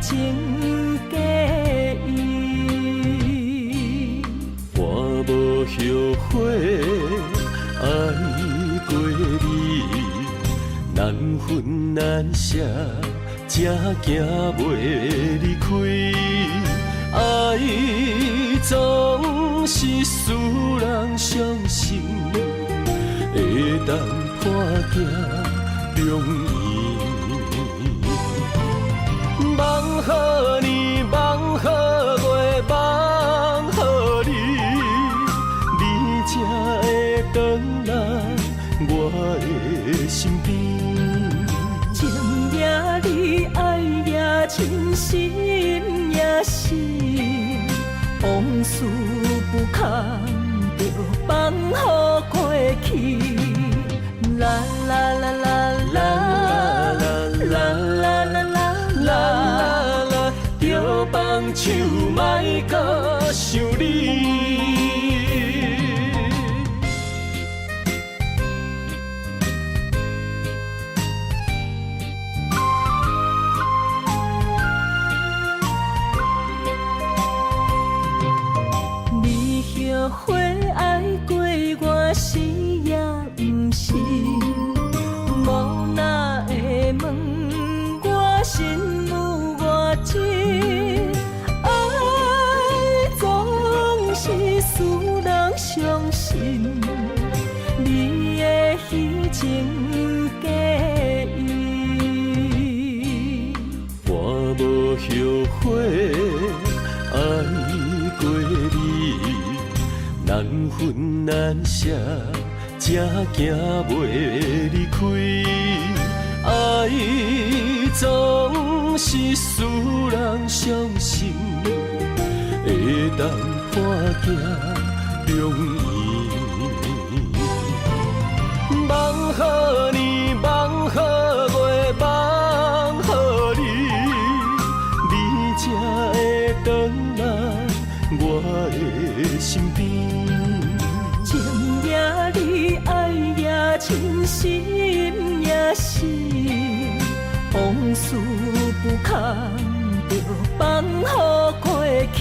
情假意。我无后悔爱过你，难分难舍，才行袂离开。爱总是使人伤心，会当破镜容易。梦予你，梦予月，梦予你，你才会回来我的身边。情也你，爱也真，心也是，往事不堪着放予过去。啦啦啦啦啦啦啦啦啦啦，着放手莫搁想你。后悔爱过我是也不是，无哪会问我心有偌深？爱总是使人伤心，你的虚情假意。我无后悔爱过你，难分难舍，才行袂离开。爱总是使人伤心，会当破镜容易。梦予你，梦予月，梦予你，你才会回来我的身边。情也你，爱也真，心也是，往事不堪着放予过去。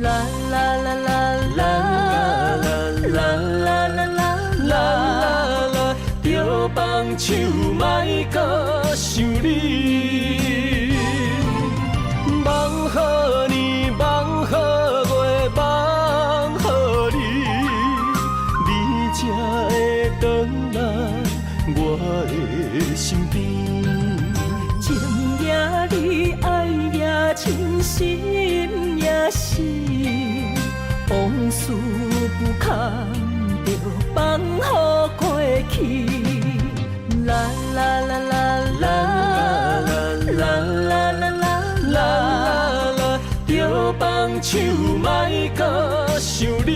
啦啦啦啦啦啦啦啦啦，着放手莫搁想你。梦予你，梦予月，梦予你，你才会回来我的身边。情也你，爱也真，心也是，往事不堪着放予过去。啦啦啦啦啦啦啦啦啦，着放手莫搁想你。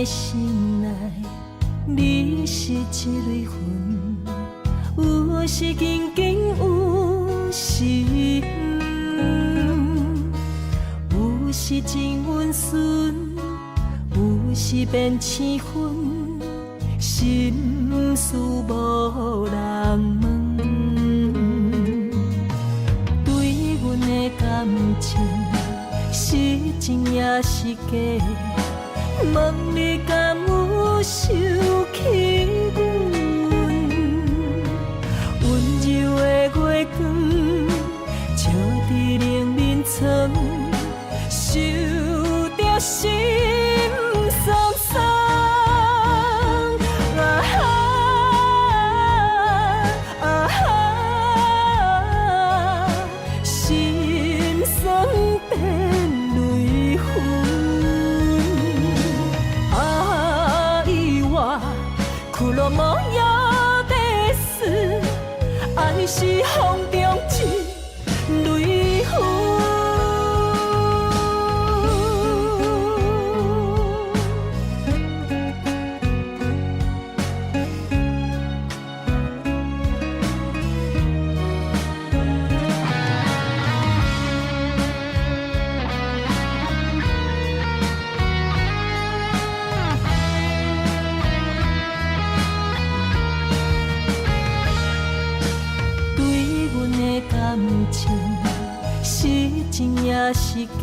心内，你是一蕊云，有时静静，有时远，有时真温顺，有时变青云，心事无人问。对阮的感情，是真也是假？问你敢有想起阮？温柔的月光，照伫冷冷床，受着心酸酸。啊哈啊哈，爱是风中一蕊云。感情是真也是假？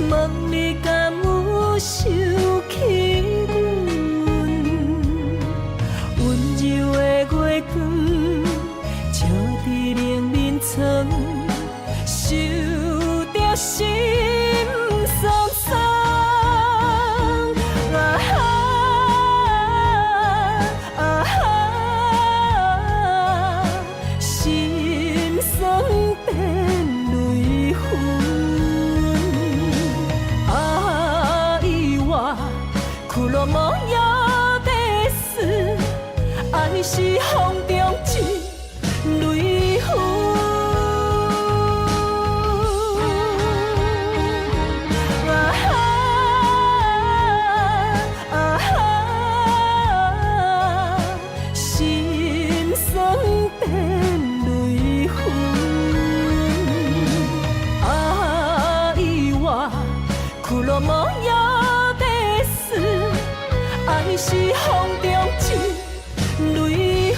问你敢有想起阮？温柔的月光，照伫冷眠床，受着心酸酸。落寞有地事，爱是风中一蕊云。心酸变泪痕，爱我苦落寞有。爱是风中一蕊云。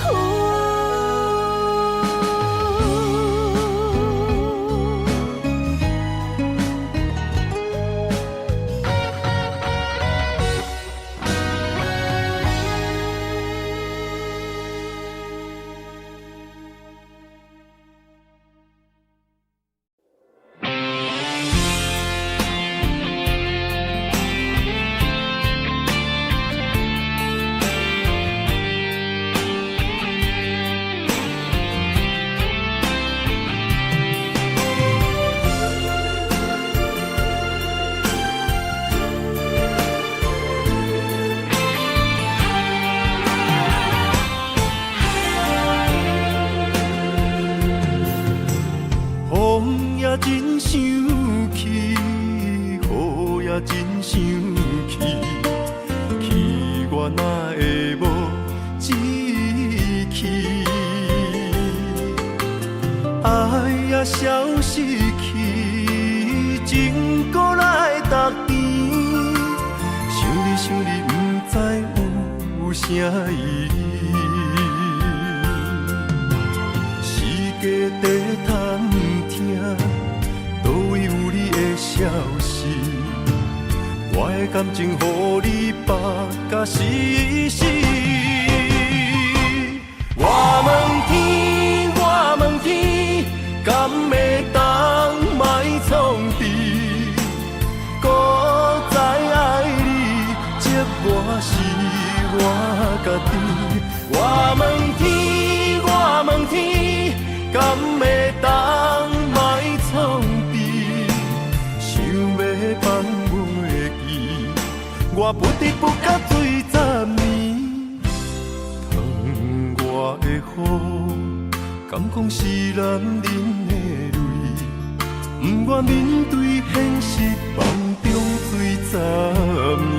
真想起，雨也真想起，去我哪会无志气？爱也消失去，情搁来逐甜。想你，不知有啥意义。世界在探听。倒位有你的消息？我的感情，予你绑甲死死。我问天，我问天，敢会当莫创治？搁再爱你，责我是我家己。我问天，我问天，敢会当莫创治？放袂记，我不得不甲醉10年。窗外的雨，敢讲是男人的泪，不愿面对现实，梦中醉10年。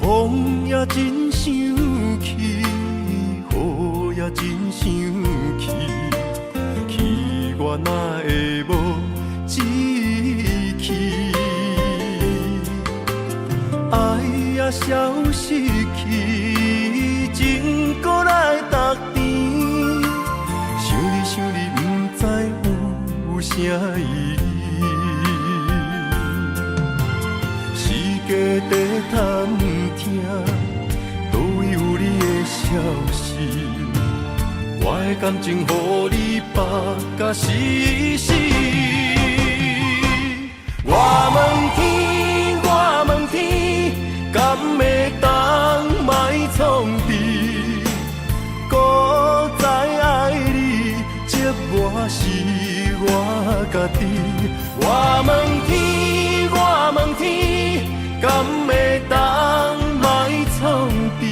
风也真想起，雨也真想起，去我哪会无志气？爱也消失去，情搁来逐甜。想你，不知有啥意义。世界在探听，倒位有你的消息？我的感情，予你绑甲死死。我问天，我问天，敢会当莫创治？搁再是我家己。我问天，我问天，敢会当莫创治？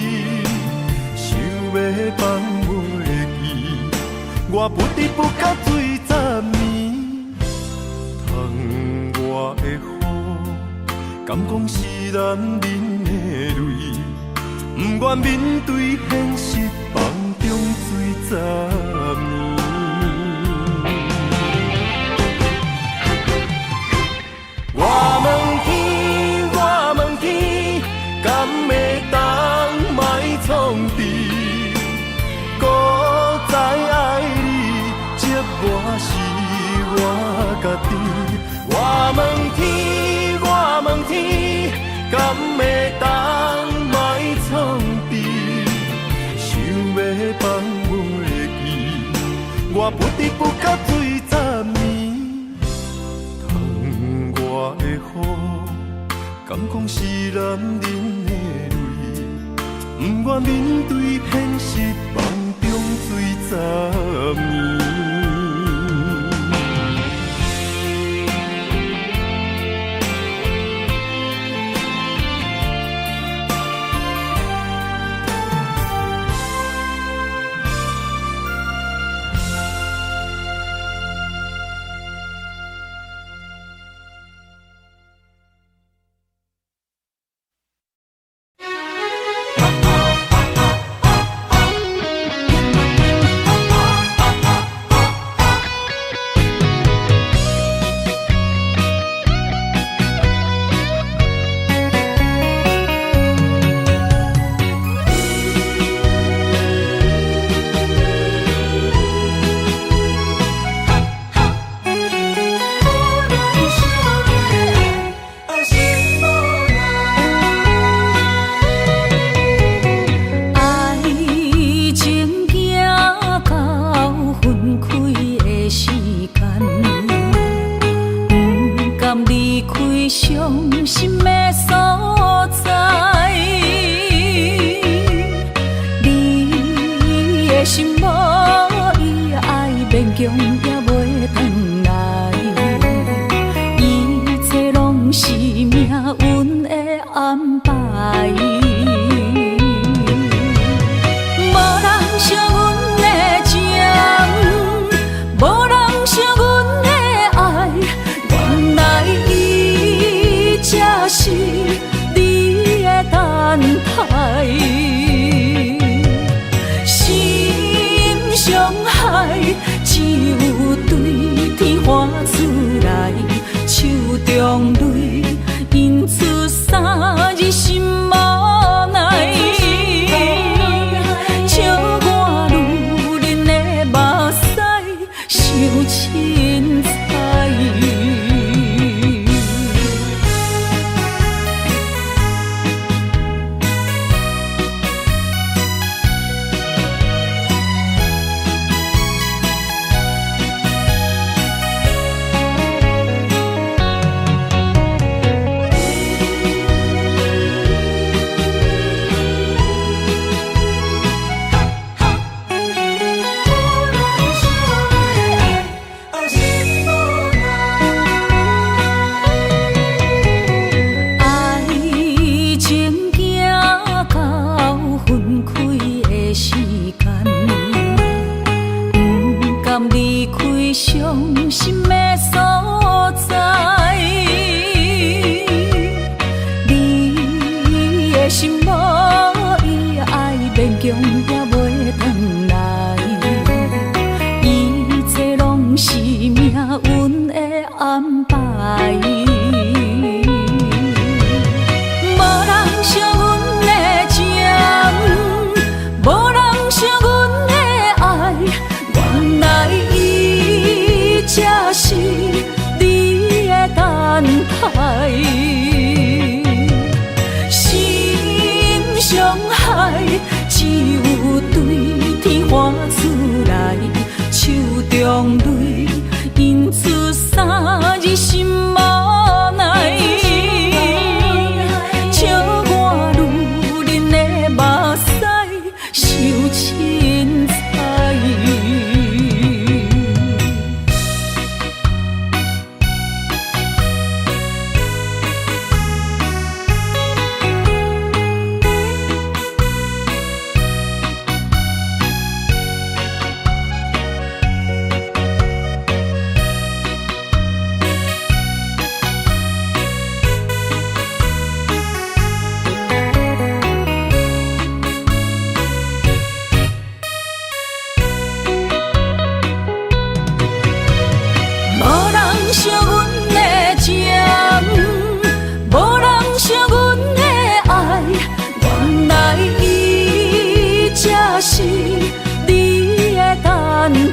想要放袂记，我不得不甲水十年。窗外的雨，敢讲是男人的泪？不愿面对现实，梦中水十年。我问天，我问天，敢会当莫创治？古早爱你，接我是我家己。我问天，我问天，敢会当莫创治？想要放袂记，我不得不甲水十年。窗外的雨，敢讲是男人的泪？不愿面对现实，梦中水十年。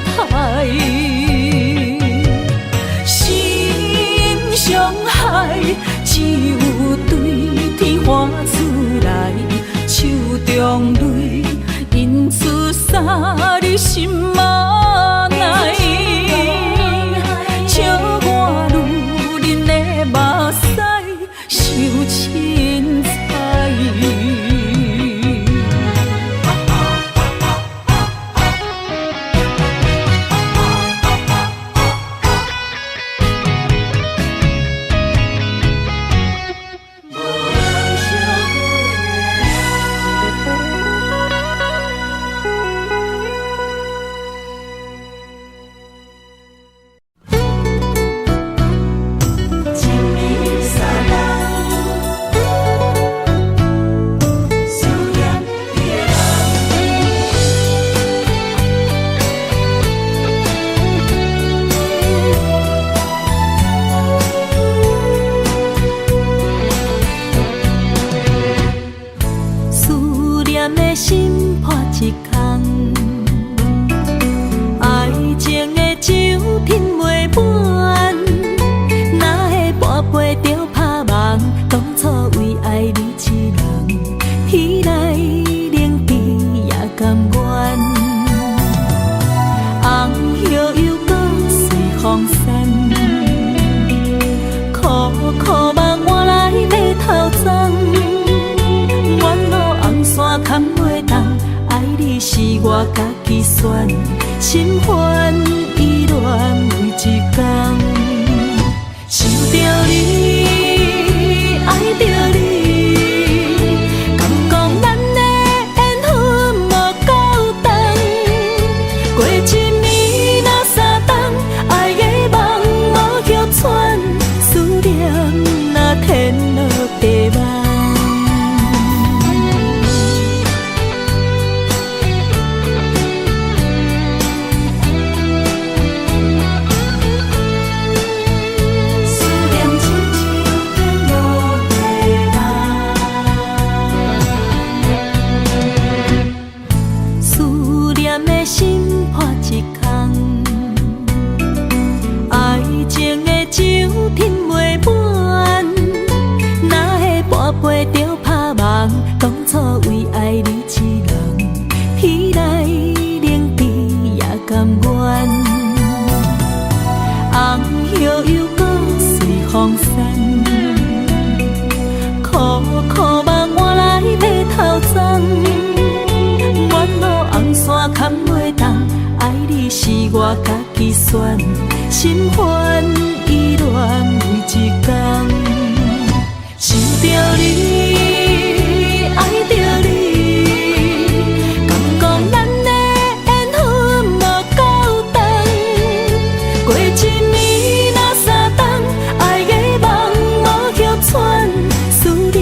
台。心上海，只有对天花出来，手中泪因出洒你心嘛奈。笑我女人的目屎受凊彩。心破一空，爱情的酒饮袂满，哪会半杯就拍梦？当初为爱你一人，天来冷滴也甘愿。红叶又搁随风散，苦苦梦换来马头鬃。远路红线牵袂动，爱你是我家己选，心烦意乱每一天。想着你，爱着你，敢讲咱的缘分无够长？过一年若三冬，爱的梦无叫喘，思念若天落地网。当初为爱你一人，天来冷滴也甘愿。红叶又搁随风散，苦苦梦换来马头鬃。远路红线牵袂动，爱你是我家己选，心烦意乱每一天。想着你，爱着你，敢讲咱的缘分无够长？过一年若三冬，爱的梦无叫喘，思念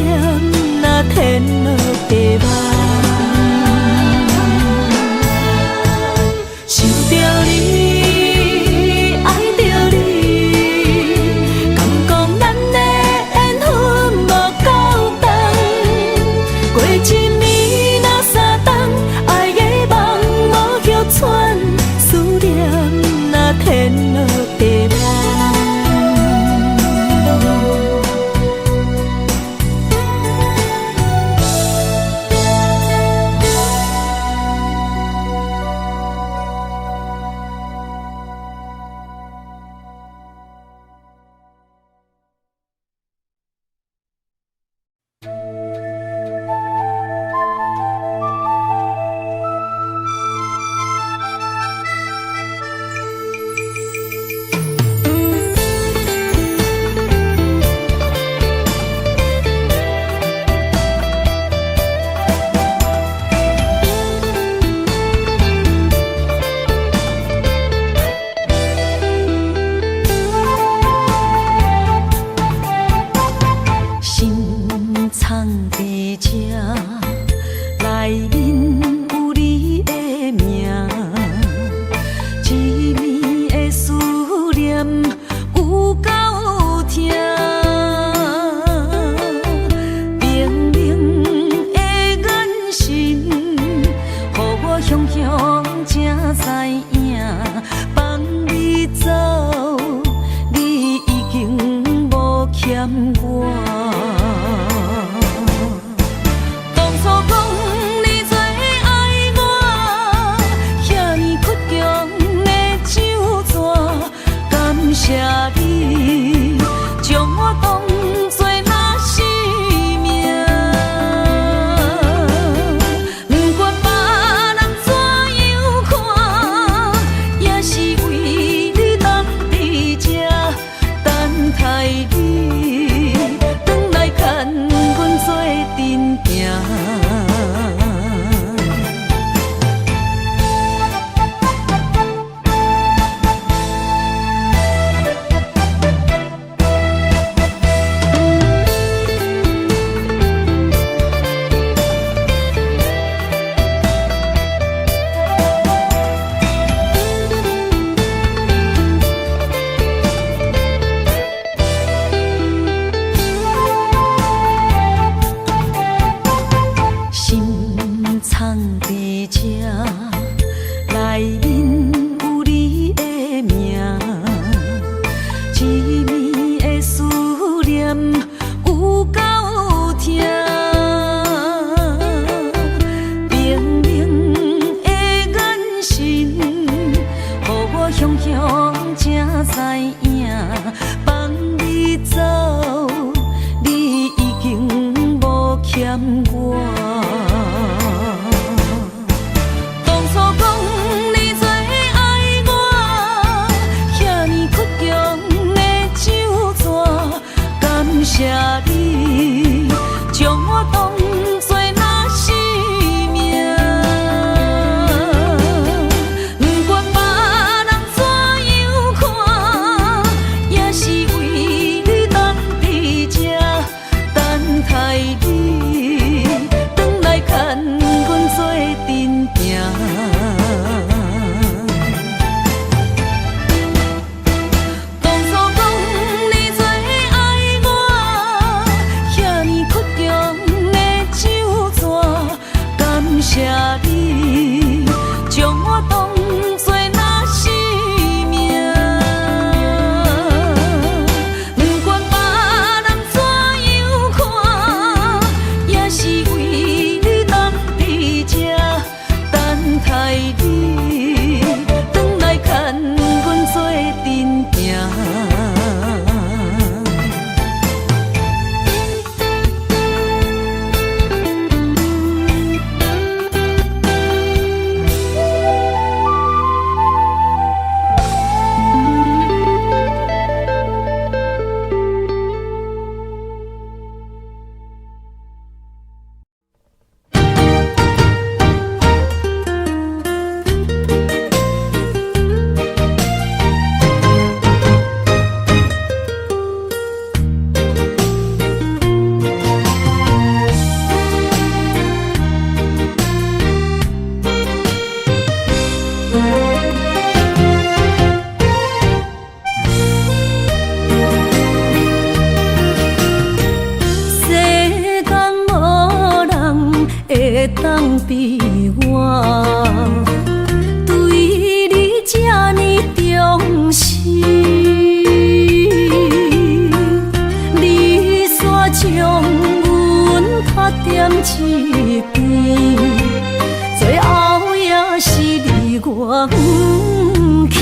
若天落地网。想着你，爱着你。雄雄才知影，放你走，你已经无欠我。当初讲你最爱我，遐尼倔强的手纸，感谢你将我当作那生命。不管别人怎样看，也是为你等伫这，等待你回来牵阮做阵行。当初讲你最爱我，遐尼倔强的手纸，感谢你将我当作那生命。不管别人怎样看，也是为你等伫这，等待你回来牵阮做阵行。世间无人会当比我对你这呢重视，你煞将阮拍点一边，最后也是离我不去。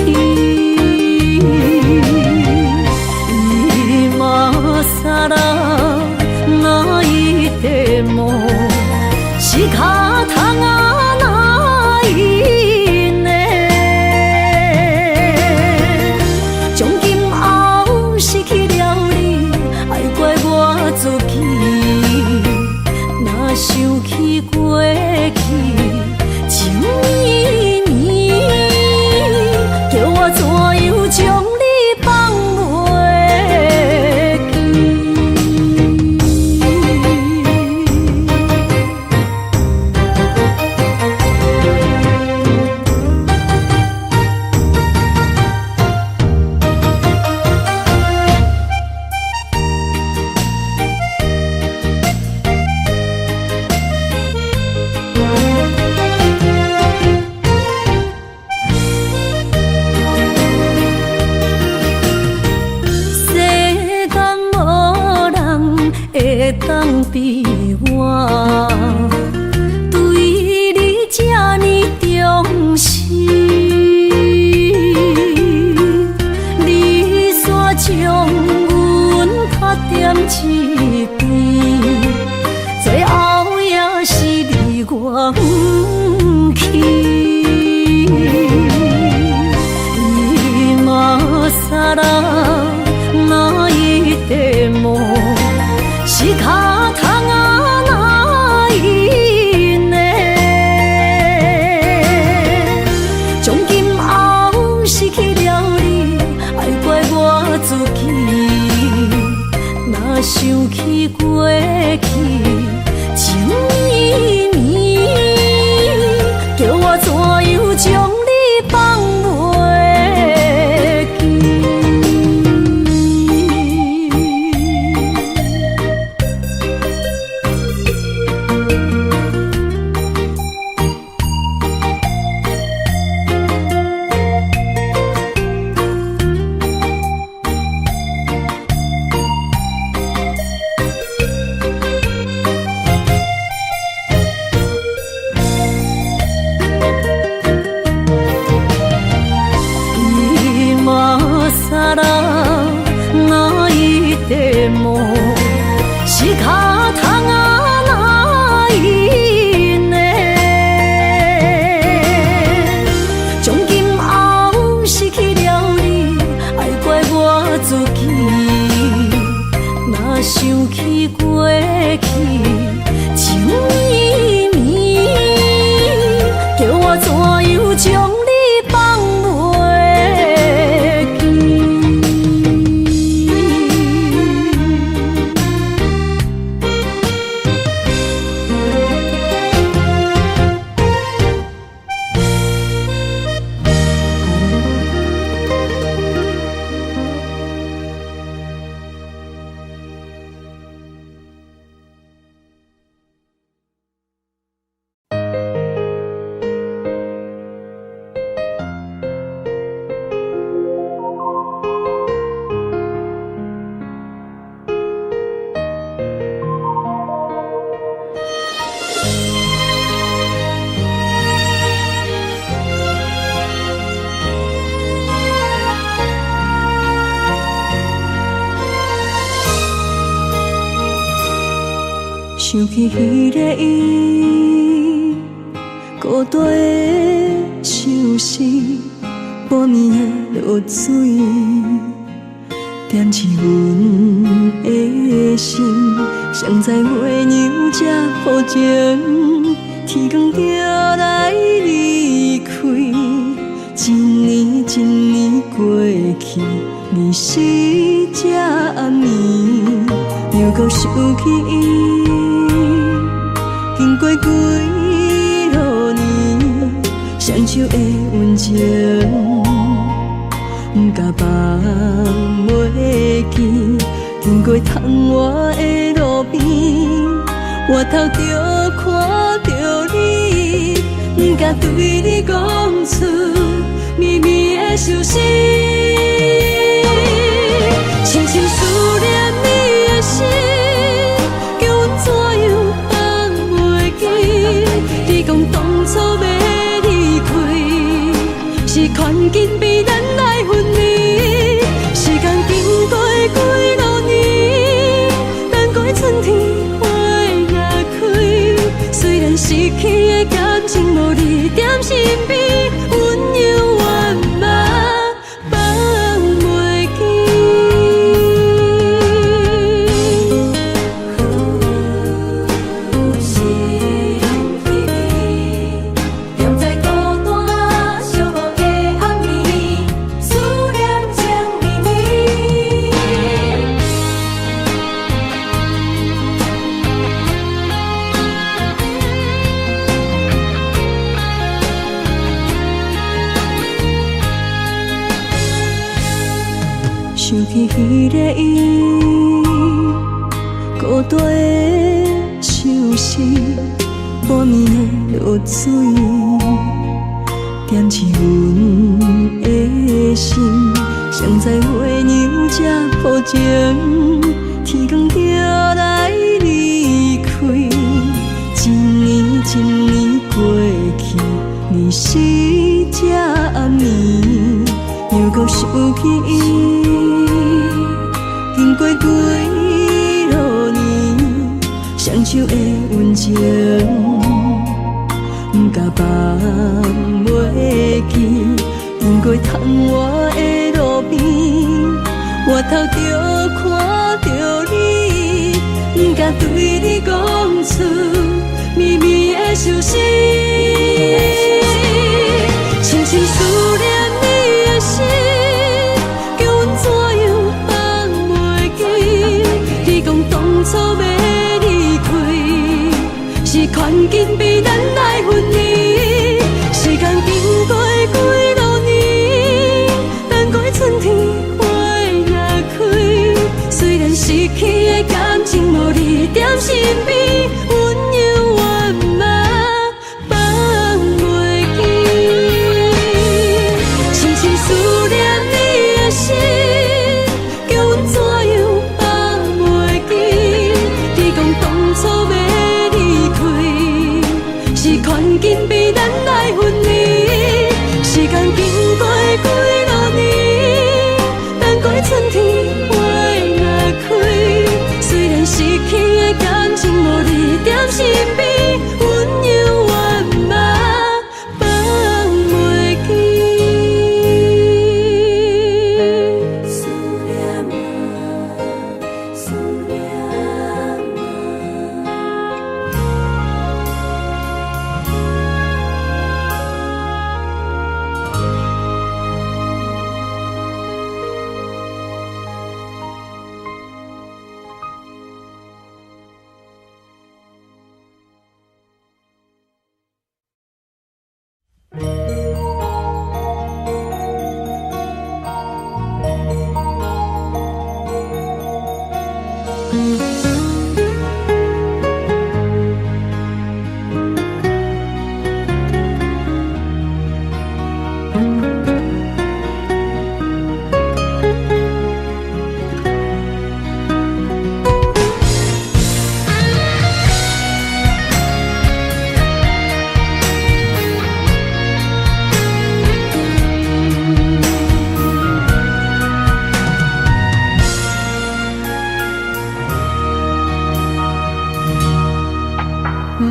今ら泣いても仕方がないね。从今后失去了你，爱怪我自己。若想起过去，情绵绵，叫我怎样将你放袂记？会当比我对你这呢重视，你煞将阮拍点一边，最后也是离我不去。今さら泣いても仕方がないね。从今后失去了你，爱怪我自己。若想起过去，情绵绵，叫我怎样将你放袂记？想起过去情绵绵，叫我怎样将你放袂记？想起迄个伊，孤单的相思，半暝的落水，点起阮的心。谁知月娘这抱情，天光就来离开。一年一年过去，日时这暗暝，又搁想起伊。经过几落年，双手的温情，不甲放袂记。经过窗外的路边，我头就看着你，不甲对你讲出绵绵的相思，深深思念你的心，叫阮怎样？你讲当初要离开，是劝紧比咱来分离。时间经过几落年，等过春天花若开。虽然失去的感情无你踮身边，温柔圆满放袂想起迄个伊，孤单的相思，半暝的落水，点起阮的心。谁知月娘这抱情，天光就来离开。一年一年过去，日时这暗暝，又搁想起伊。经过几落年，双手的温情，不甲放袂记。经过窗外的路边，我头就看着你，不甲对你讲出绵绵的相思，深深思念你的心。当初要离开，是劝紧比咱来分离。时间经过几落年，等过春天花若开。虽然失去的感情无你踮身边，温柔圆满放袂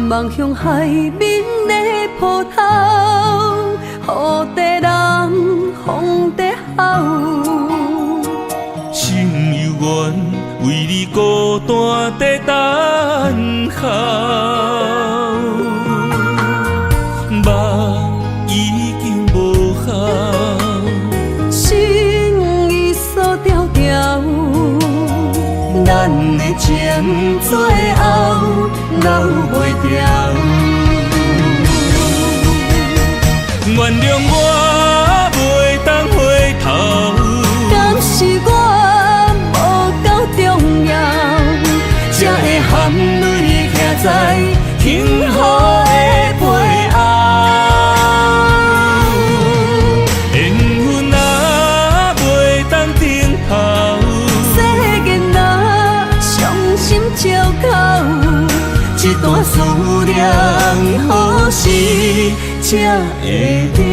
望向海面的波涛，雨地人，风地吼。心犹原为你孤单在等候，梦已经无效，心已锁条条，咱的情最后留袂掉。原谅我袂当回头，敢是我无够重要，才会含泪徛在幸福的背后。缘分若袂当等候，世间若伤心借口，一段思念何时才会了？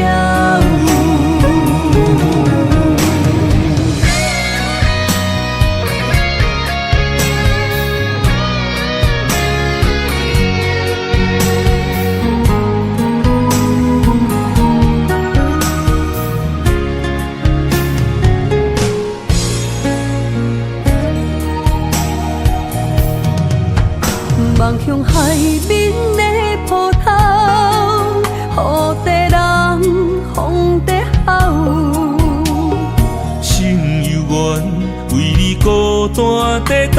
望向海面的波涛，雨地人，风地吼。心犹原为你孤单在等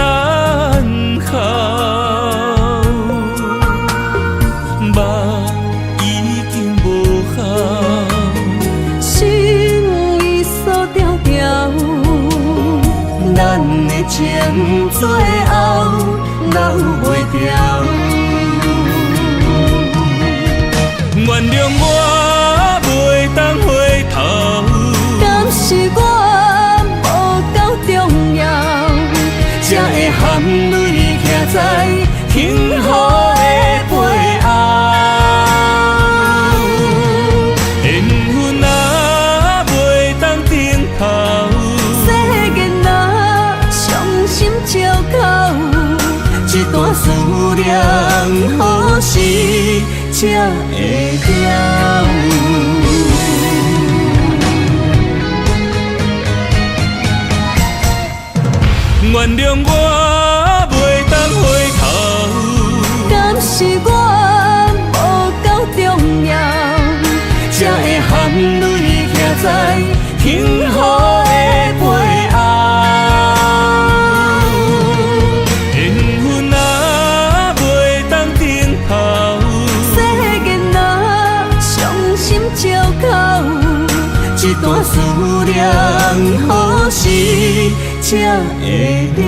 候，梦已经无效，心已锁条条，咱的情最后留袂掉。原谅我袂当回头，敢是我无够重要，才会含泪徛在幸福的背后。缘分若袂当等候，世间若伤心借口，一段思念何时才会了？原谅我袂当回头，敢是我无够重要，才会含泪徛在幸福的背后。缘分若袂当等候，世间若伤心借口，一段思念何时才会了？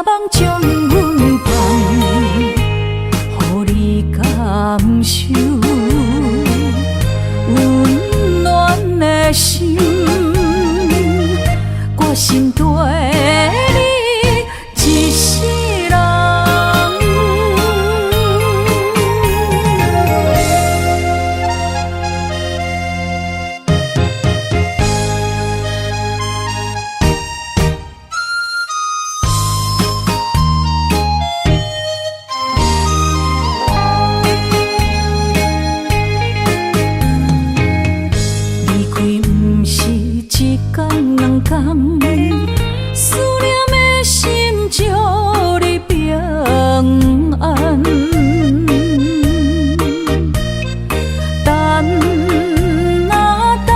梦将阮放，予你感受温暖的心，我心对你一世人。思念的心祝你平安，等啊等，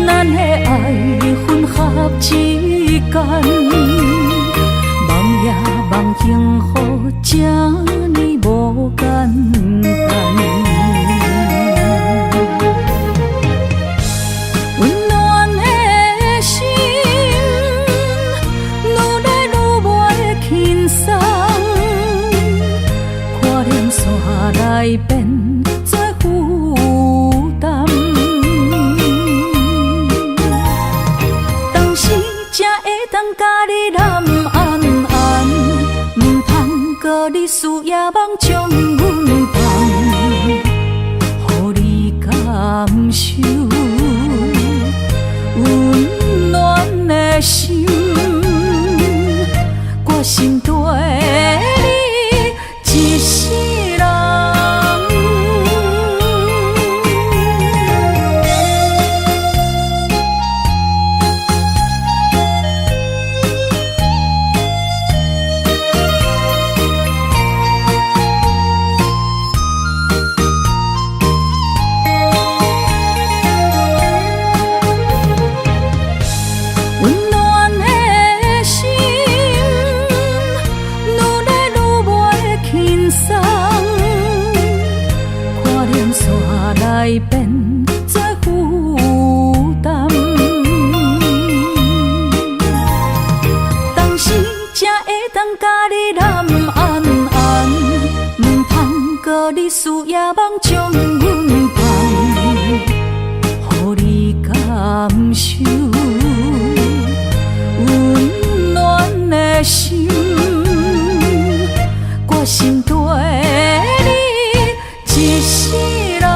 咱的爱混合之间，梦也梦幸福，这呢无简单。来变做负担，当时才会当甲你揽安安，唔通搁你思夜梦将阮放，予你感受温暖的心，我心对你一世人。来变做负担，当时才会当甲你揽安安，唔通搁你思夜梦将阮放，予你感受温暖的心，我心对你一世人。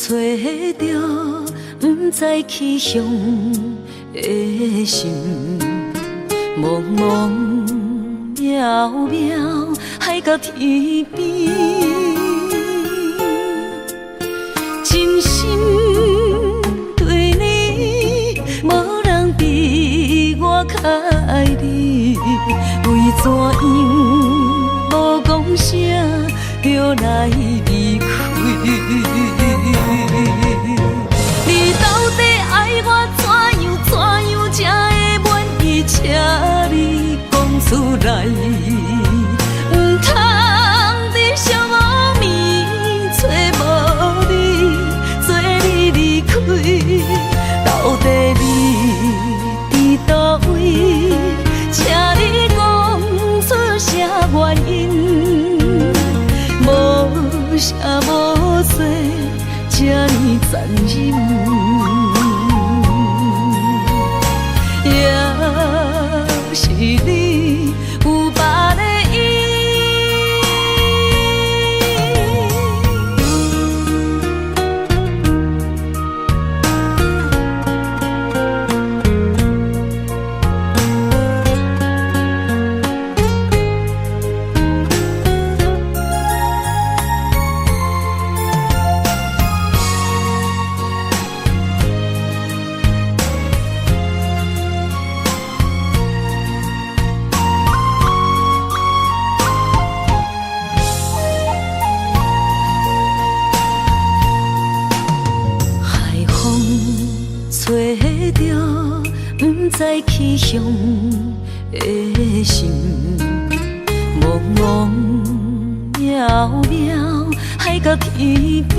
吹着不知去向的心，茫茫渺渺海到天边，真心对你，无人比我较爱你，为怎样无讲声就来离开？你到底爱我怎样才会满意？请你讲出来，唔通伫寂寞暝找无你，做你离开。到底你伫倒位？请你讲出啥原因？无啥无做。知去向的心，茫茫渺渺海角天边，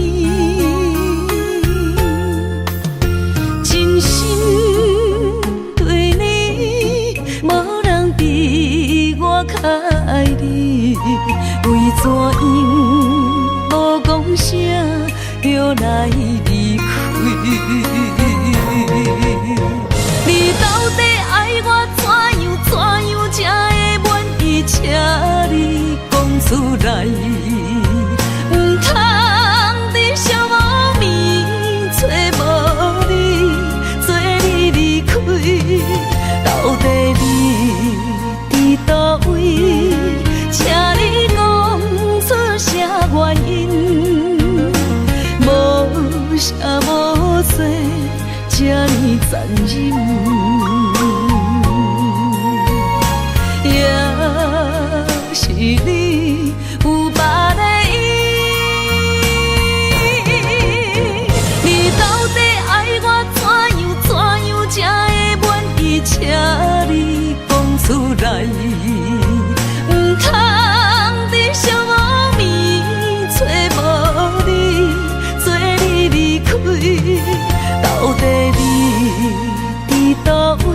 真心对你，无人比我较爱你，为怎样无讲声就来离开？你到底爱我怎样才会满意？请你讲出来，不通在寂寞暝找无你，做你离开。到底你伫倒位？请你讲出啥原因？无啥无做，这呢残忍。是你有别的意，你到底爱我怎样才会满意？请你讲出来，不通在寂寞暝找无你，做你离开。到底你伫倒位？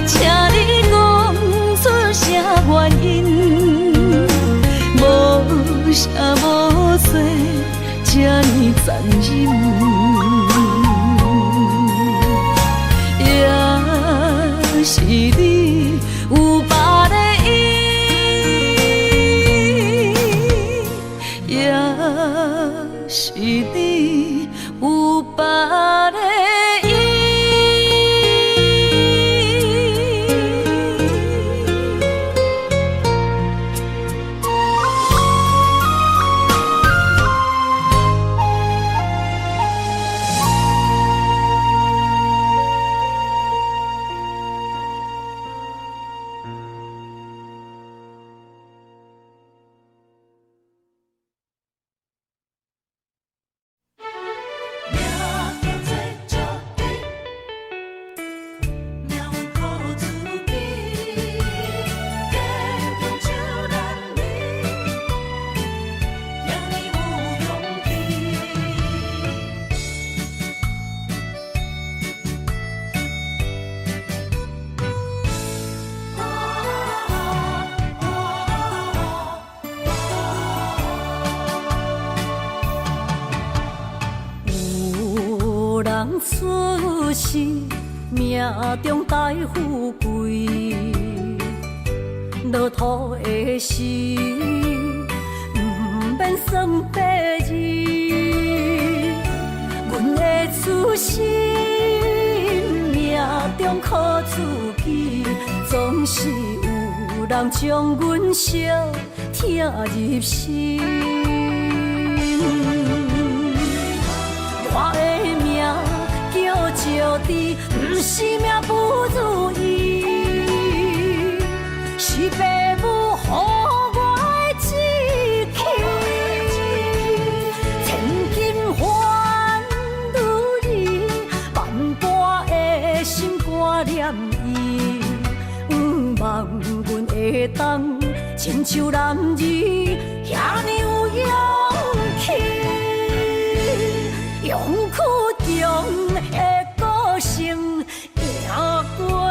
请你讲出啥原因？无啥无做，这呢残忍。也是你有别的意，也是你有别的意。出世命中带富贵，落土的时，不免算白字。阮的出身命中靠自己，总是有人将阮惜疼入心。我的命叫石地，不是命不如意，是父母予我的志气。千金换如意，万般的心肝念伊，望阮会当亲像男儿遐尼有勇气。勇气中的个性，赢过泪。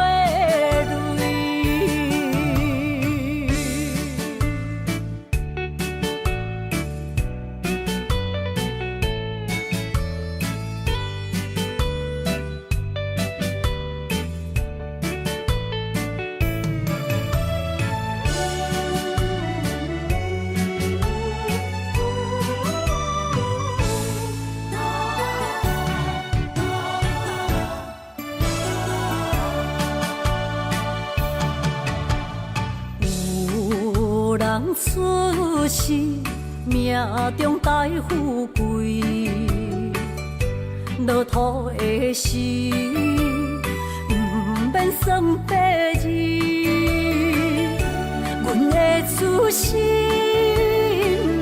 出世命中带富贵，落土的时，不免算白字。阮的出身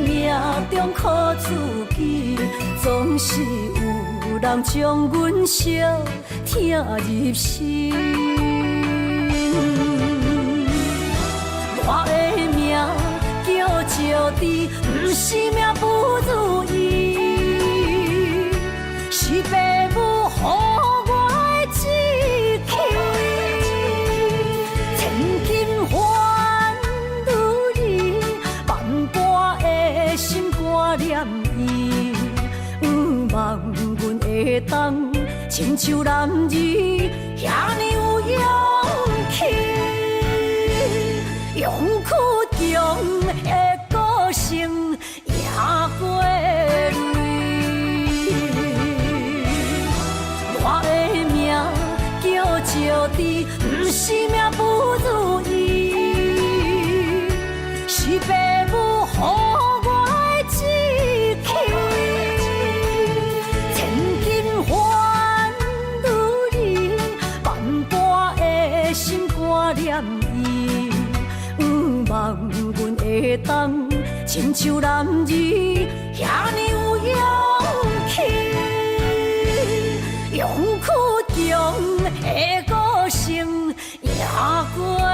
命中靠自己，总是有人将阮惜听入心。我的名叫石枝，不是命不如意，是父母予我的志气。千金换如意，万般的心挂念伊。望阮会当亲像男儿遐尼有勇气，勇屈强的个性赢过泪。我的名叫石枝，不是命不如意，是父母予我的志气。千金换如意，万般的心挂念伊。望阮会当亲像男儿遐尼有勇气，勇屈强的个性赢过泪。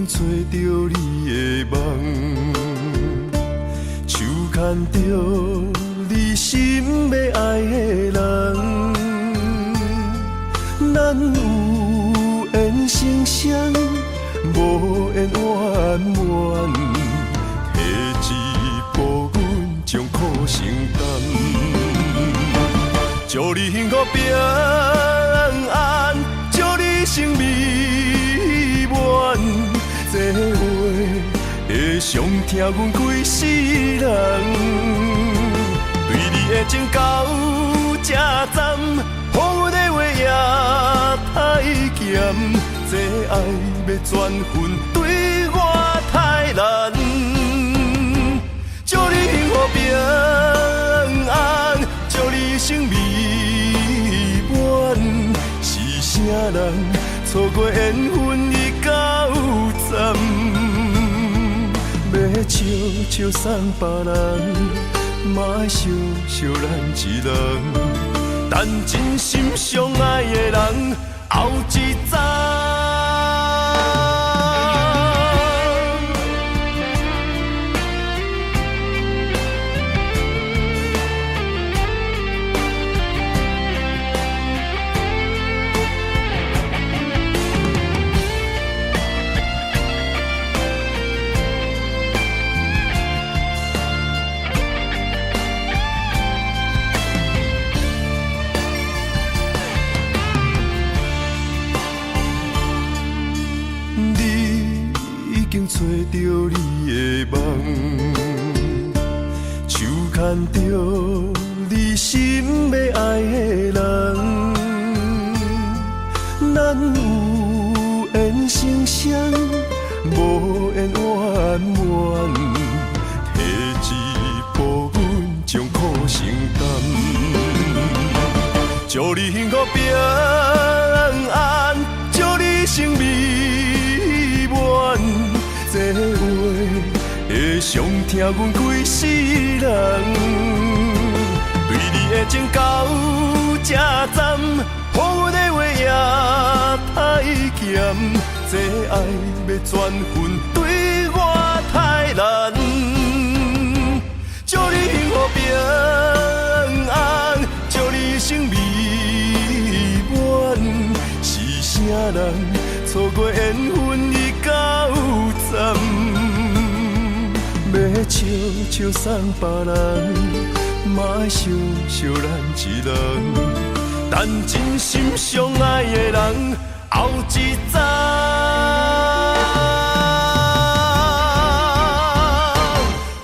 找着你的梦，手牵着你心要爱的人，咱有缘成双，无缘圆满，下一步阮将苦承担，祝你幸福平安，祝你生美满。这话会伤疼阮规世人，对你的情到这站，予阮的话也太咸，这爱要转分对我太难。祝你幸福平安，祝你生美满，是啥人错过缘分已到站，要笑笑送别人，嘛爱惜惜咱一人，等真心相爱的人后一站。找着你的梦，手牵着你心要爱的人，咱有缘成双，无缘圆满，下一步阮将苦承担，祝你幸福平安，祝你生美满。这话会伤疼阮规世人，对你的情到这站，予阮的话也太咸，这爱要转分对我太难。祝你幸福平安，祝你生美满，是啥人错过缘分已到站，要笑笑送别人，嘛爱惜惜咱一人，但真心相爱的人后一早，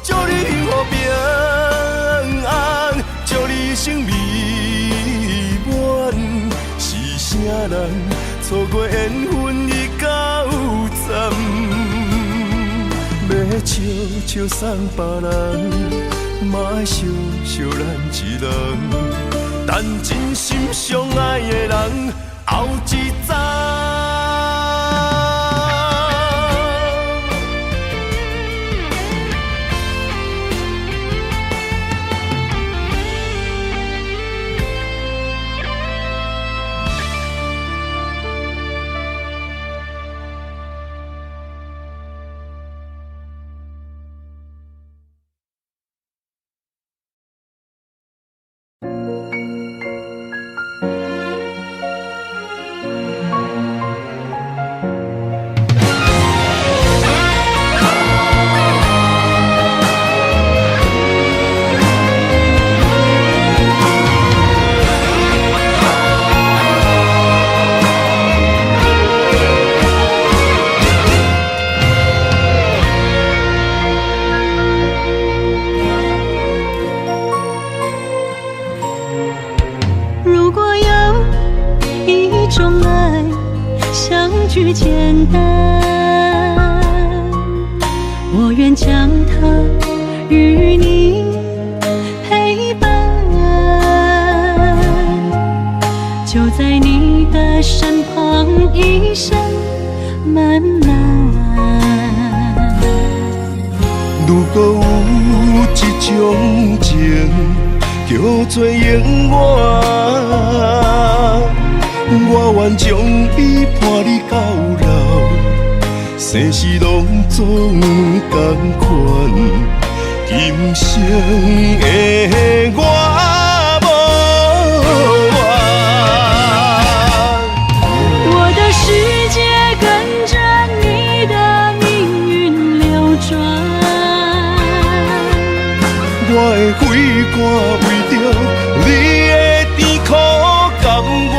祝你幸福平安，祝你生美满。是啥人错过缘分已到站？要笑笑送别人，嘛爱惜惜咱一人。但真心相爱的人后一早。句简单，我愿将它与你陪伴，就在你的身旁，一生漫漫。如果有一种情叫做永远，我愿将伊伴你到老，生死拢总同款。今生的我无怨，我的世界跟着你的命运流转，我的血汗为着你的甜苦甘愿。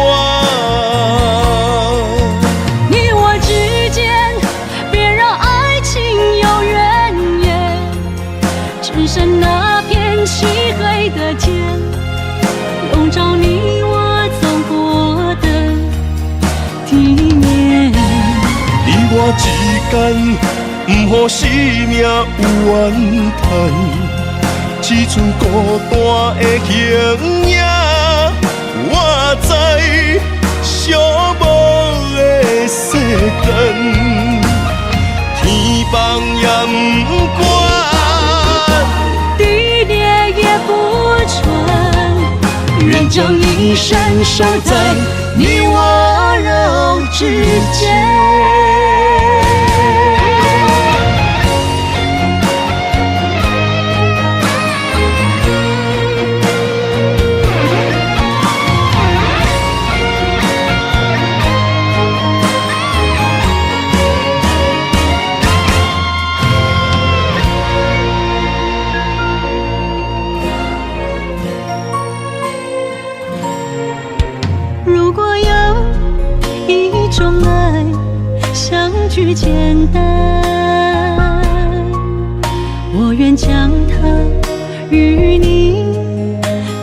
剩那片漆黑的天，笼罩你我走过的地面。你我之间，不予生命有怨叹，只剩孤单的形影。我知寂寞的世间，天崩也不管。愿将一生守在你我肉之间。如果有一种爱，相聚简单，我愿将它与你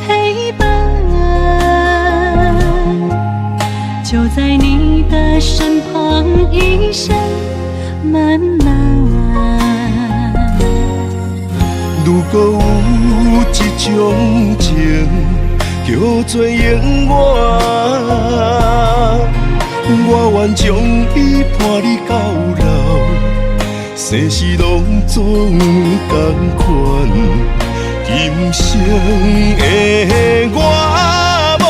陪伴，就在你的身旁，一生漫漫。如果有一种情叫做永远，我愿将伊伴你到老，生死拢总同款。今生的我无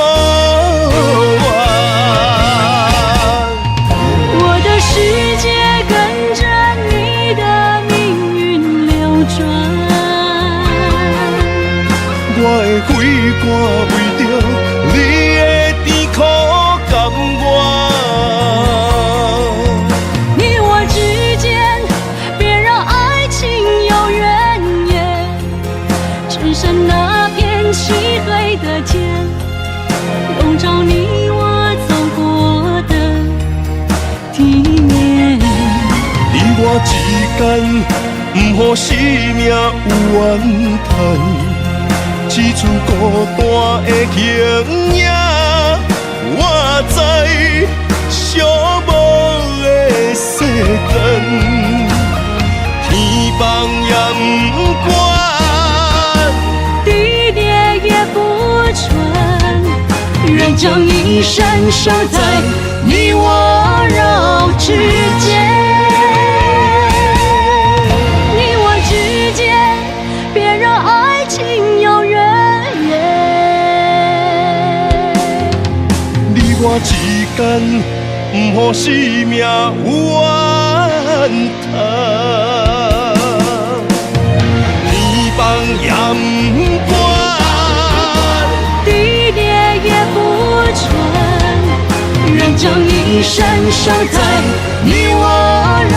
怨，我的世界跟着你的命运流转，我的血汗为着你的甜苦甘愿。你我之间，别让爱情有怨言，只剩那片漆黑的天，间，不予生命有怨叹，只剩孤单的形影。我知寂寞的世间，天放也不管，地裂也不穿，愿将一生守在你我肉之间。你我之间，别让爱情有远。你我之间，不予生命有怨叹，天放也不管，地裂也不穿，愿将一生守在你我肉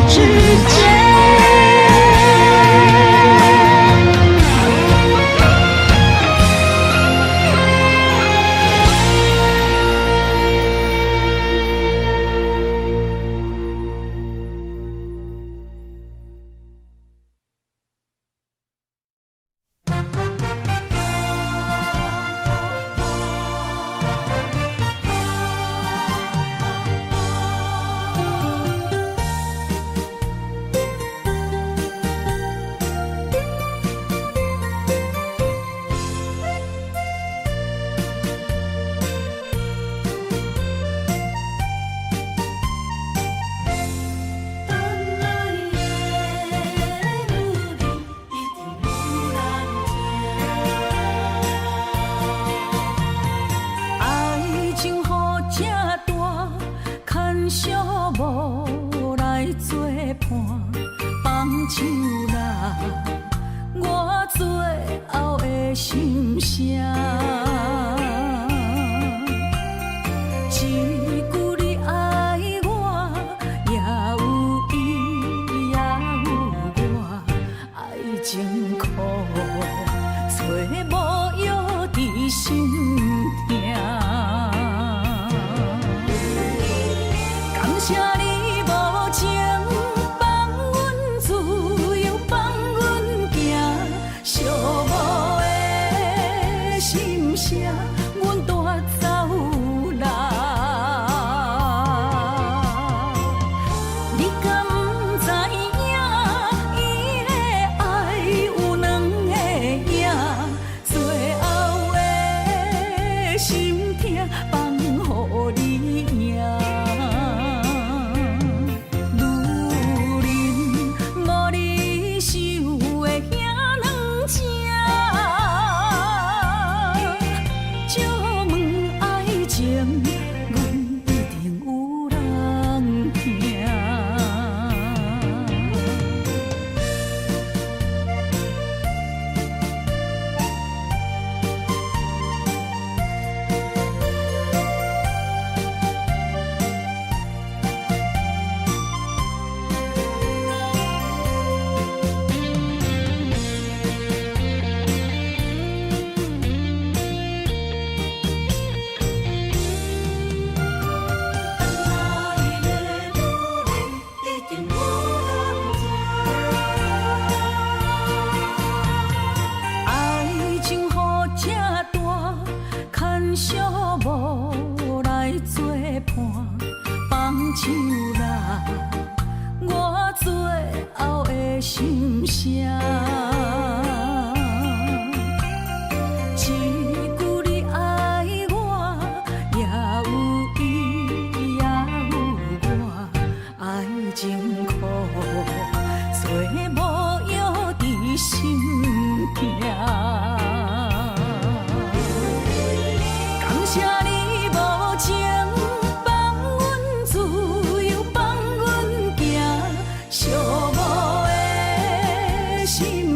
之间。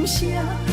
声。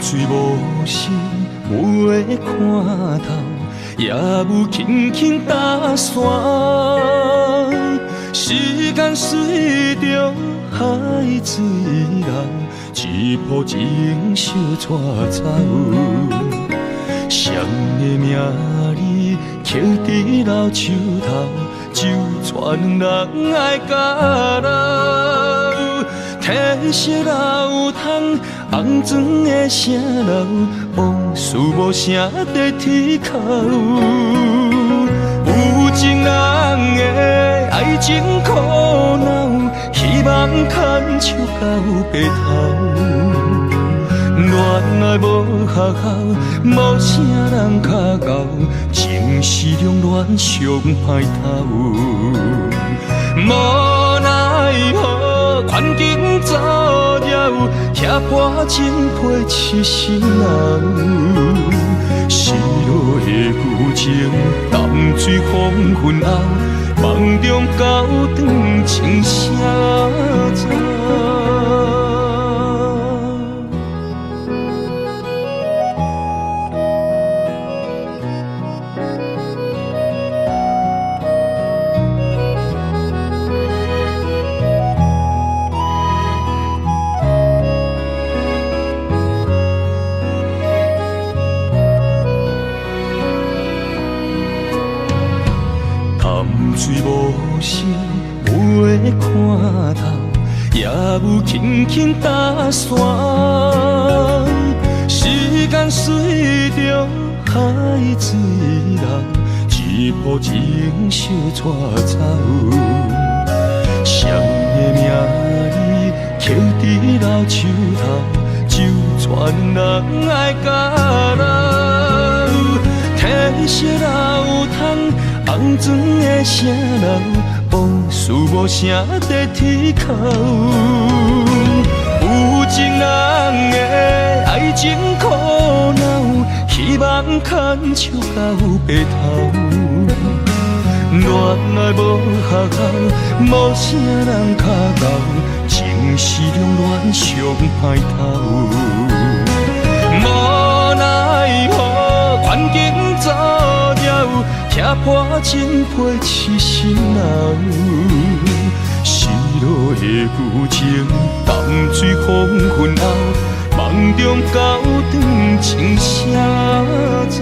水无心袂看透，也无轻轻打伞。时间随着海水流，一步情相带走。谁的名字刻在老树头，就全人爱甲老。褪色老窗，红砖的城楼，往事无声在天口。有情人的爱情苦恼，希望牵手到白头。恋爱无学校，无啥人较教，情是两恋上歹头。无奈何，环境造谣，拆破真配痴心人。失落的旧情，淡水黄昏后，梦中高长情声走。水无心袂看透，也无轻轻打伞。时间随着海水流，一步情相带走。谁的名字刻在老树头，就全人爱甲老。褪色老窗，红砖的城楼，往事无声在天口。有情人的爱情苦恼，希望牵手到白头。恋爱无学校，无啥人较教，情是两恋上歹头。无奈何，环境造谣，拆破真配痴心人。失落的旧情，淡水黄昏后，梦中高长情声走。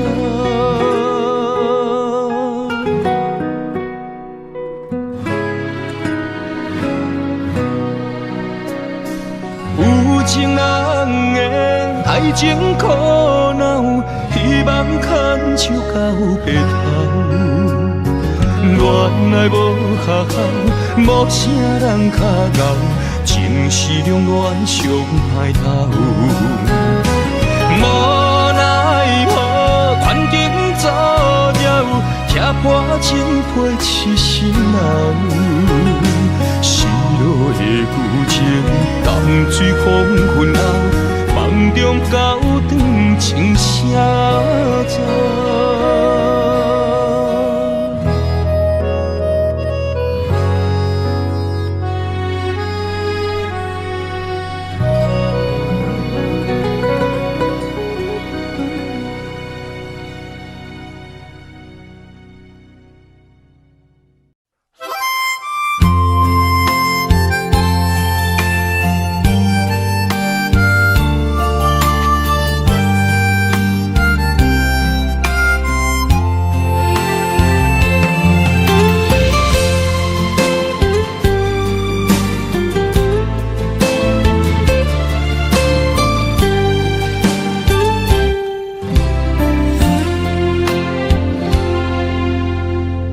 有情人的爱情苦恼，希望牵手到白头。恋爱无学校，无啥人较教，情是两恋上歹头。无奈何，环境造谣，拆破真配痴心人。失落的旧情，淡水黄昏后，梦中高长情声走。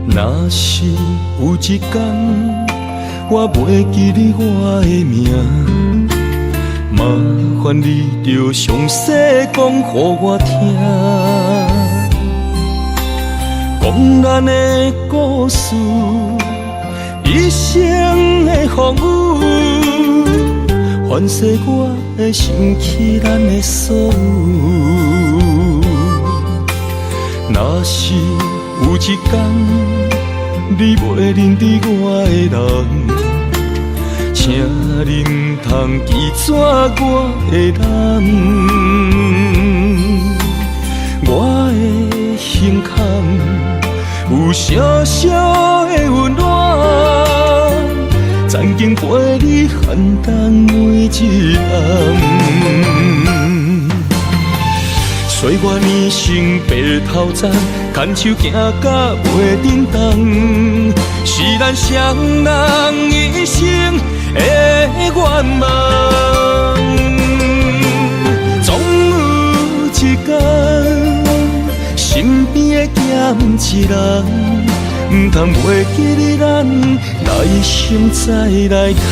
若是有一天我袂记你我的名，麻烦你着详细讲予我听，讲咱的故事，一生的风雨，反噬我的心起咱的所有。若是有一天你袂认得我的人，请恁通记住我的人，我的胸腔有小小的温暖，曾经陪你寒冬每一暗。岁月年成白头鬃，牵手行到袂振动，是咱双人一生的愿望。总有一天，身边的咸一人，唔通袂记你咱来生再来看。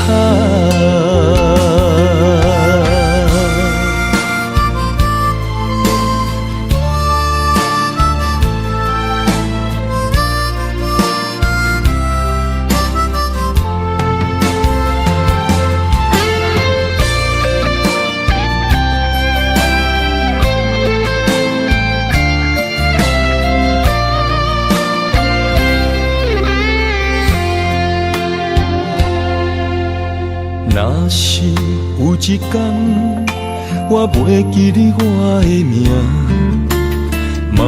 若是有一天我袂记你我的名，麻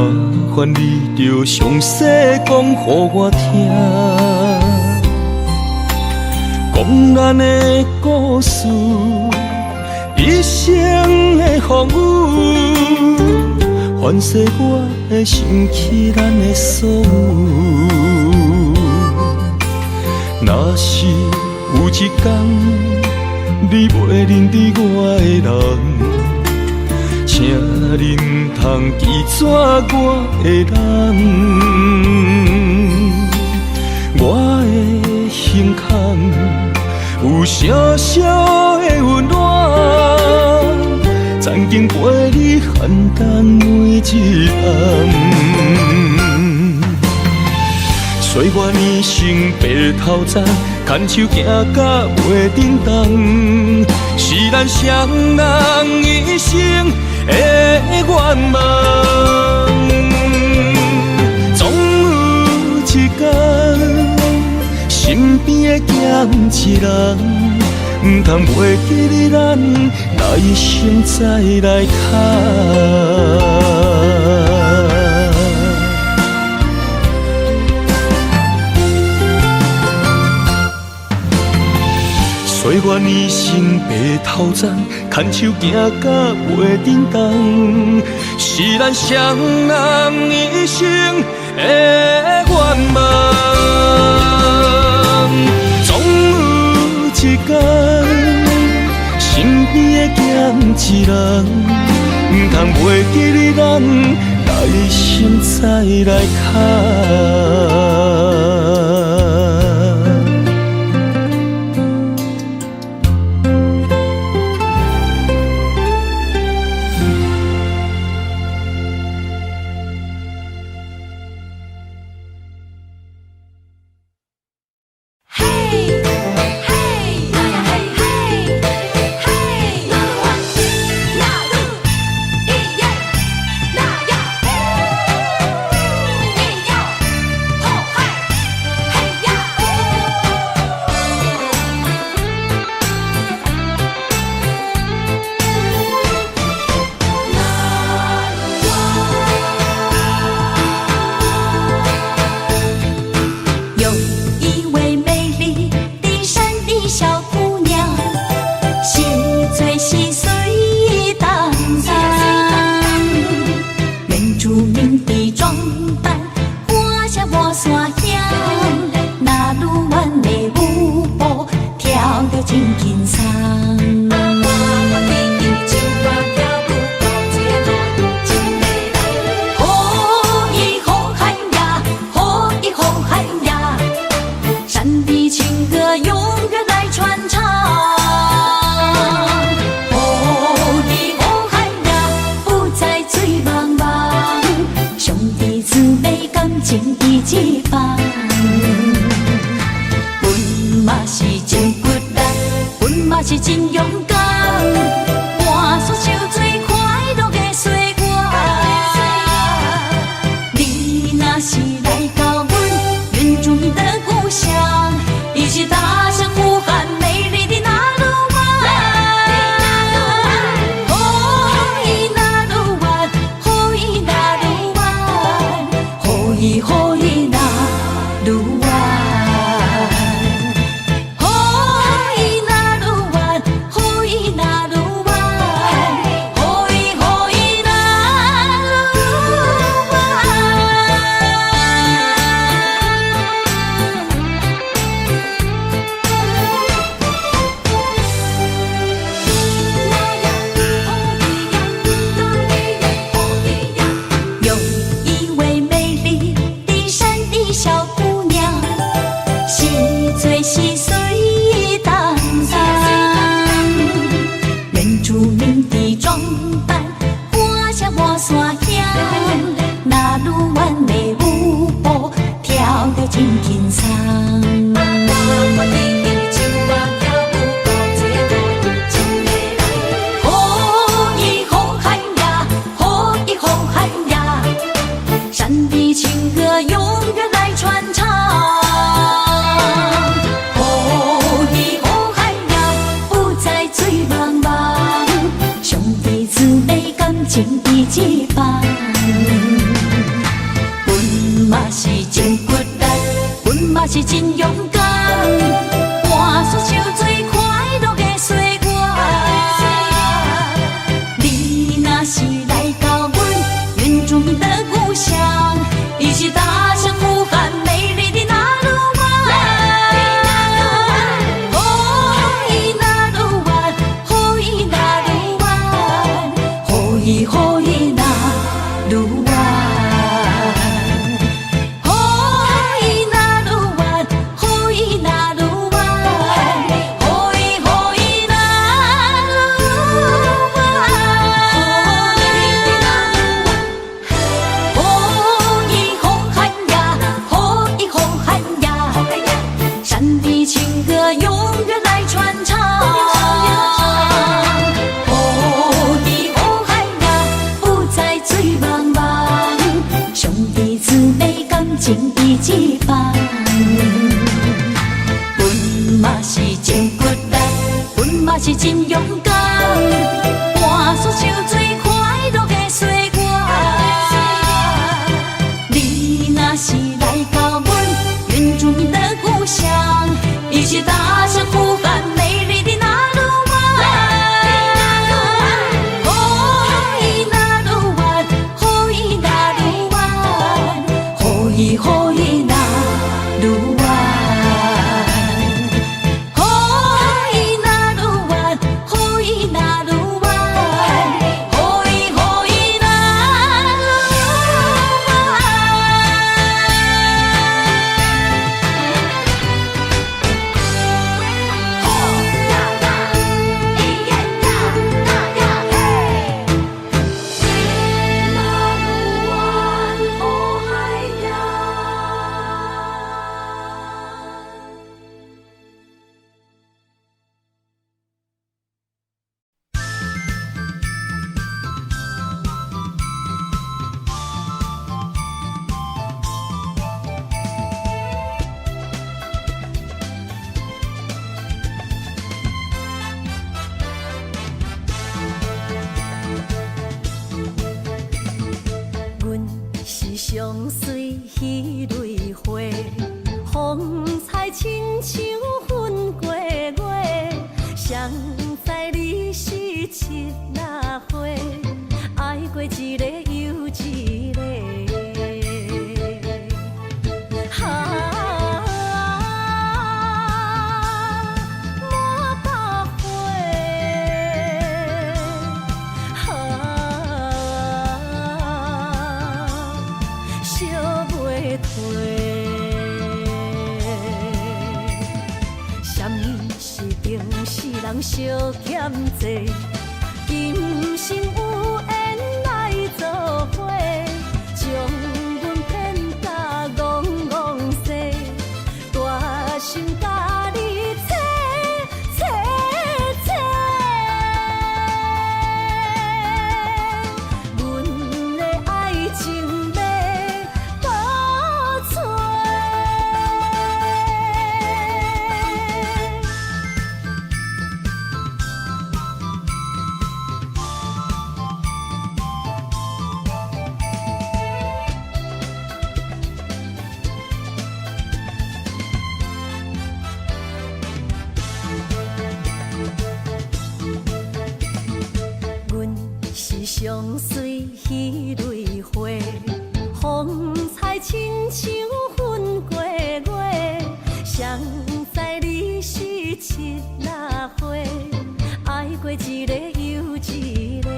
烦你着详细讲予我听，讲咱的故事，一生的风雨，反噬我的想起咱的所有。若是有一天你袂认得我的人，请恁通记住我的人，我的胸腔有小小的温暖，曾经陪你寒冬每一暗。岁月年成白头鬃，牵手行到袂振动，是咱双人一生的愿望。总有一天，身边的咸一人，唔通袂记你咱来生再来看。岁月年成白头鬃，牵手行到袂振动，是咱双人一生的愿望。总有一天，身边的咸一人，唔通袂记你咱来生再来看。一起踏上呼喊美丽的雨若愈远，雨若愈远，雨若愈远，雨若愈远。有一位美丽的山的小姑娘，细嘴细碎当当，原住民的装扮，画下我所想，那鲁湾的舞步跳得真轻松。山的情歌永远来传唱，雨后海呀，不再醉茫茫，兄弟姊妹感情一起放。阮嘛是真骨力，阮嘛是真勇敢，换出手最快乐的岁月。你若是来到阮原住民的故乡，一起大声呼喊美丽的那鲁湾，雨那鲁湾，雨那鲁湾，雨那鲁湾，雨那鲁湾，雨那鲁湾，雨那鲁湾。雨后海呀，雨后海呀，山的情歌永远来传唱。雨后海呀，不再醉茫茫，兄弟姊妹感情一起放。阮嘛是真骨力，阮嘛是真勇敢，换出手最快乐的岁月。你若是来到阮原住民的故乡，一起大声呼喊美丽的那鲁湾，雨那鲁湾，雨那鲁湾，雨那鲁湾。相随彼蕊花，风采亲像云过月，谁知你是七那花，爱过一个又一个。人相欠债，今生有缘来做伙，将阮骗甲戆戆西，大心甲你切切切，阮的爱情要倒找。相随彼蕊花，风采亲像云过月，谁知你是七若花，爱过一个又一个。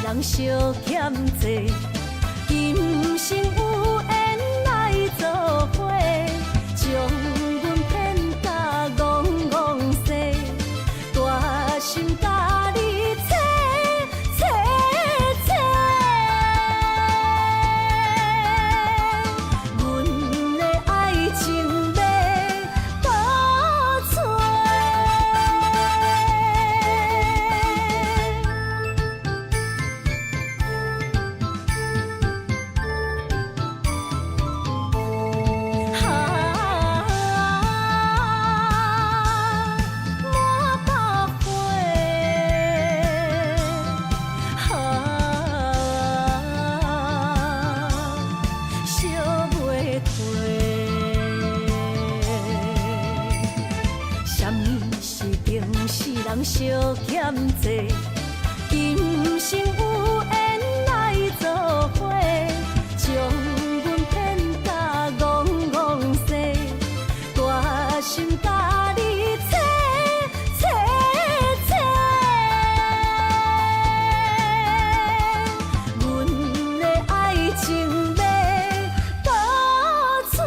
人相欠债，今生有缘来作伙，将阮骗甲戆戆西，大心甲你切切切，阮的爱情要倒找。人相欠债，今生有缘来作伙，将阮骗甲戆戆西，大心甲你切切切，阮的爱情要倒找。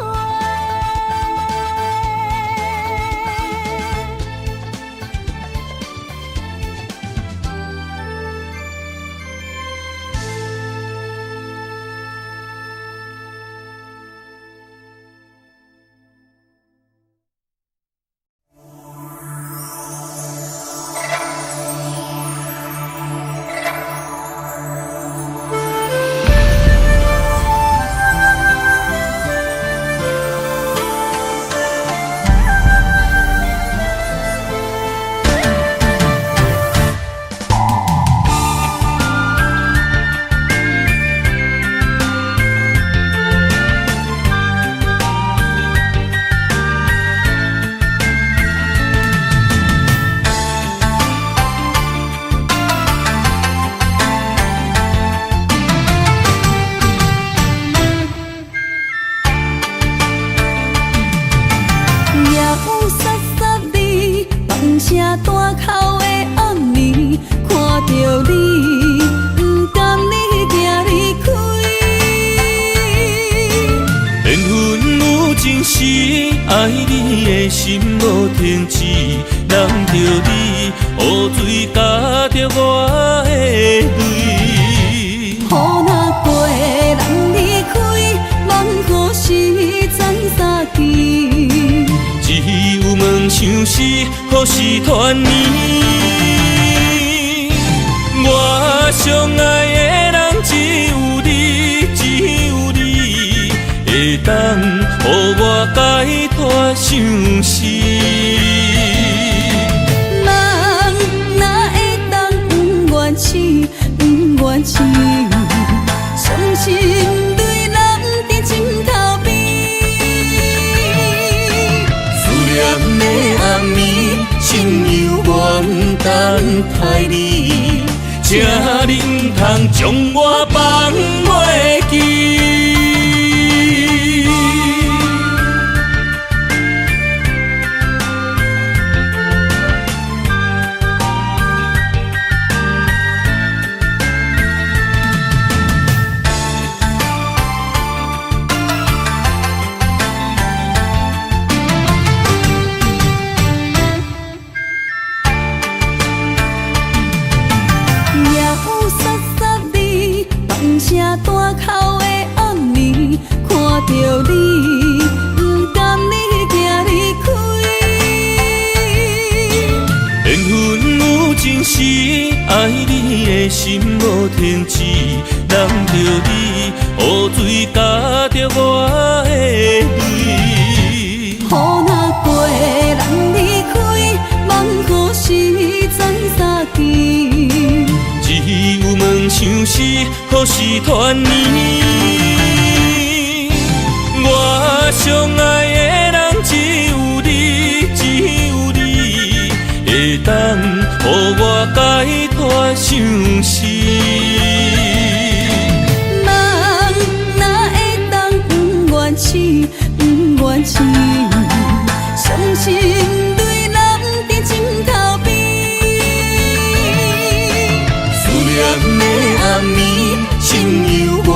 爱你的心无停止，难着你雨水加着我的泪。雨若过，人离开，望何时才相见？只有问相思，何时团圆？我相爱的人只有你，只有你会当予我解脱相思。人哪会当不愿痴，不愿痴？伤心对人伫枕头边，思念的暗暝，心犹原等待你，请你唔通将我放袂记。声大口的暗暝，看着你，不甘你行离开。缘分有情时，爱你的心无停止，难着你雨水加着我的泪。想死，何时团圆？我相爱的人只有你，只有你，会当予我解脱相思。梦哪会当不愿痴，不愿痴，伤心对人伫枕头边。思念的暗暝，心犹原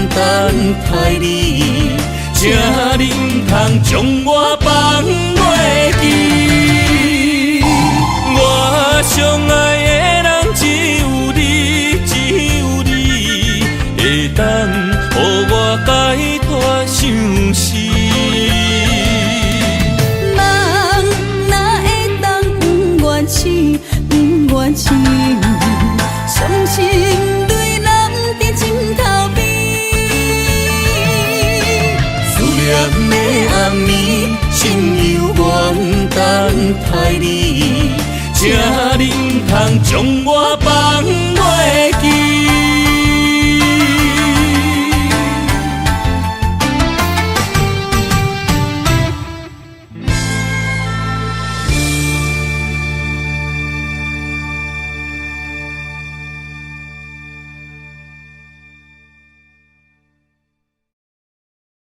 等待你，请你唔通将我放袂记。我相爱的人只有你，只有你，会当予我解脱相思。梦哪会当不愿痴，不愿痴，伤心对人伫枕头边。思念的暗暝，心犹原等待你，请你唔通将我放